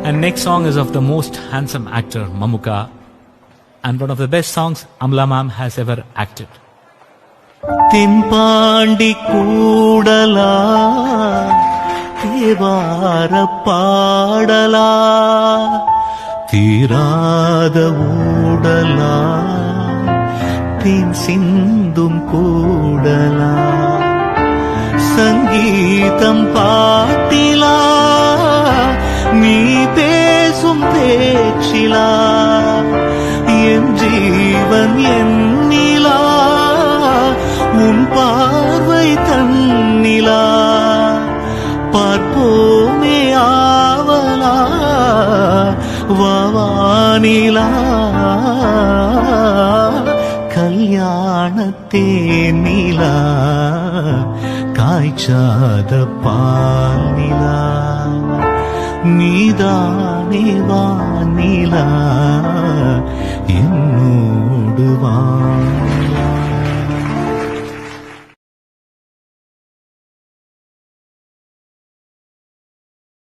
And next song is of the most handsome actor, Mamuka, and one of the best songs Amla ma'am has ever acted. தென்பாண்டி கூடலா தேவார பாடலா தீராத ஊடலா தேன் சிந்தும் கூடலா சங்கீதம் பாட்டிலா நீ பேசும் பேச்சிலா என் ஜீவன் என்னிலா உன் பார்வை தன்னிலா பார்ப்போமே ஆவலா வானிலா கல்யாணத்தேனிலா காய்ச்சாத பாலிலா நீதானே வானிலா என்னோடு வா